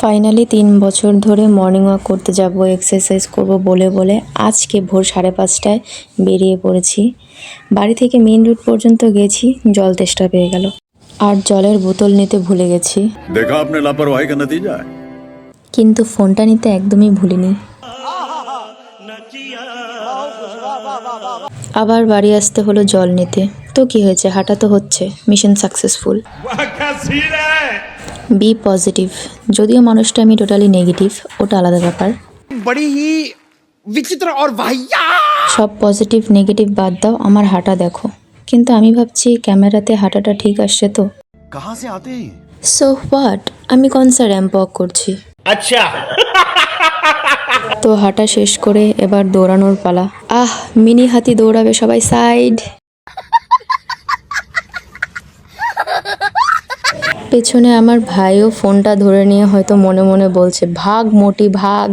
Finally ৩ বছর ধরে morning walk করতে যাব, এক্সারসাইজ করব বলে বলে আজকে ভোর 5:30টায় বেরিয়ে পড়েছি। বাড়ি থেকে মেইন রোড পর্যন্ত গেছি, জল তেষ্টা পেয়ে গেল আর জলের বোতল নিতে ভুলে গেছি। দেখা আপনি লাপরওয়াহি কা নতিজা। কিন্তু ফোনটা নিতে একদমই ভুলিনি। আবার বাড়ি আসতে হলো জল নিতে। তো কি হয়েছে, হাঁটা তো হচ্ছে, মিশন সাকসেসফুল। B positive. যদিও মানুষটা আমি টোটালি নেগেটিভ, ওটা আলাদা ব্যাপার। बड़ी ही विचित्र और वाहिया। সব পজিটিভ নেগেটিভ বাদ দাও, আমার হাঁটা দেখো। কিন্তু আমি ভাবছি ক্যামেরাতে হাঁটাটা ঠিক আসছে তো। कहाँ से आते हैं? সো হোয়াট, আমি কোন স্যার র্যাম্প ওয়াক করছি। अच्छा। তো হাঁটা শেষ করে এবার দৌড়ানোর পালা। মিনি হাতি দৌড়াবে, সবাই সাইড। পেছনে আমার ভাইও ফোনটা ধরে নিয়ে হয়তো মনে মনে বলছে, ভাগ মোটি ভাগ।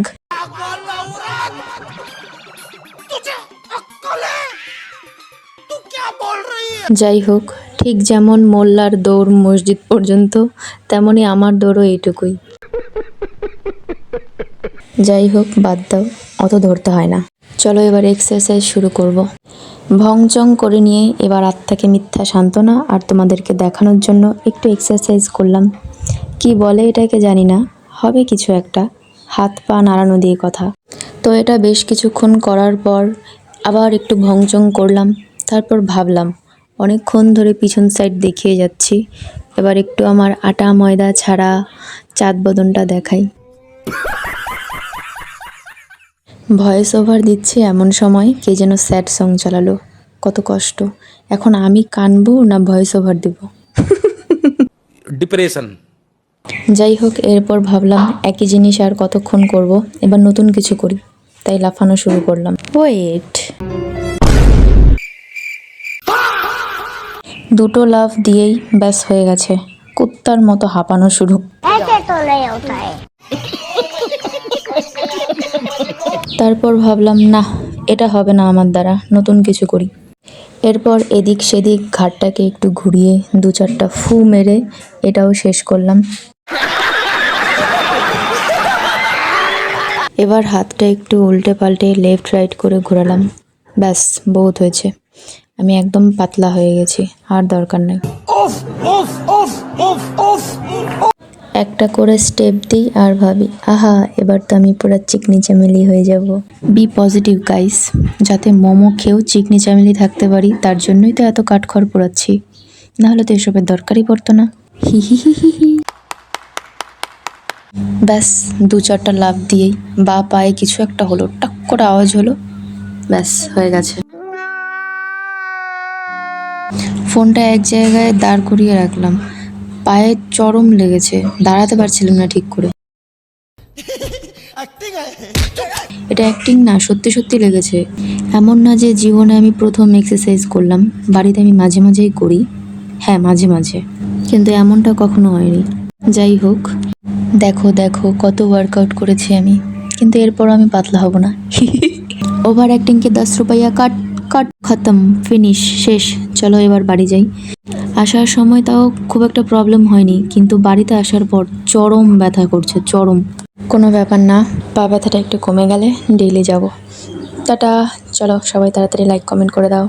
যাই হোক, ঠিক যেমন মোল্লার দৌড় মসজিদ পর্যন্ত, তেমনি আমার দৌড়ও এইটুকুই। যাই হোক, বাদ দাও, অত ধরতে হয় না। চলো এবার এক্সারসাইজ শুরু করব। ভংচং করে নিয়ে এবার আত্মাকে মিথ্যা সান্ত্বনা আর তোমাদেরকে দেখানোর জন্য একটু এক্সারসাইজ করলাম। কি বলে এটাকে জানি না, হবে কিছু একটা, হাত পা নাড়ানো দিয়ে কথা। তো এটা বেশ কিছুক্ষণ করার পর আবার একটু ভংচং করলাম। তারপর ভাবলাম অনেকক্ষণ ধরে পিছন সাইড দেখিয়ে যাচ্ছি, এবার একটু আমার আটা ময়দা ছাড়া চাঁদ বদনটা দেখাই। ভয়েস ওভার দিচ্ছি এমন সময় কে যেন স্যাড সং চালালো। কত কষ্ট, এখন আমি কানবো না ভয়েস ওভার দেব। डिप्रेशन। যাই হোক, এরপর ভাবলাম একই জিনিস আর কতক্ষণ করব, এবার নতুন কিছু করি, তাই লাফানো শুরু করলাম। ওয়েট, দুটো লাফ দিয়েই ব্যাস হয়ে গেছে, কুত্তার মতো হাঁপানো শুরু। তারপর ভাবলাম না, এটা হবে না আমার দ্বারা, নতুন কিছু করি। এরপর এদিক সেদিক ঘাটটাকে একটু ঘুরিয়ে 2-4টা ফু মেরে এটাও শেষ করলাম। এবার হাতটা একটু উল্টে পাল্টে লেফট রাইট করে ঘোরালাম। ব্যাস, বহুত হয়েছে, আমি একদম পাতলা হয়ে গেছি, আর দরকার নেই। একটা করে স্টেপ দিই আর ভাবি, আহা এবার তো আমি পুরো চিকনি চামেলি হয়ে যাব। বি পজিটিভ গাইস, যাতে মোমো খেয়েও চিকনি চামেলি থাকতে পারি, তার জন্যই তো এত কাঠখড় পোড়াচ্ছি, নাহলে তো এসবের দরকারই পড়তো না। হি হি হি হি হি। ব্যাস 2-4টা লাফ দিয়েই বা পায়ে কিছু একটা হলো, টাক করে আওয়াজ হলো, ব্যাস হয়ে গেছে। ফোনটা এক জায়গায় দাঁড় করিয়ে রাখলাম, পায়ে চরম লেগেছে, দাঁড়াতে পারছিলাম না ঠিক করে। এটা অ্যাক্টিং না, সত্যি সত্যি লেগেছে। এমন না যে জীবনে আমি প্রথম এক্সারসাইজ করলাম, বাড়িতে আমি মাঝে মাঝেই করি, হ্যাঁ মাঝে মাঝে, কিন্তু এমনটা কখনো হয়নি। যাই হোক, দেখো দেখো কত ওয়ার্কআউট করেছি আমি, কিন্তু এরপর আমি পাতলা হব না। ওভার অ্যাক্টিংকে 10 রুপইয়া কাট কাট, খতম, ফিনিশ, শেষ। চলো এবার বাড়ি যাই। আসার সময় তাও খুব একটা প্রবলেম হয়নি, কিন্তু বাড়িতে আসার পর চরম ব্যথা করছে, চরম। কোনো ব্যাপার না, পা ব্যথাটা একটু কমে গেলে ডেইলি যাব। টাটা। চলো সবাই তাড়াতাড়ি লাইক কমেন্ট করে দাও।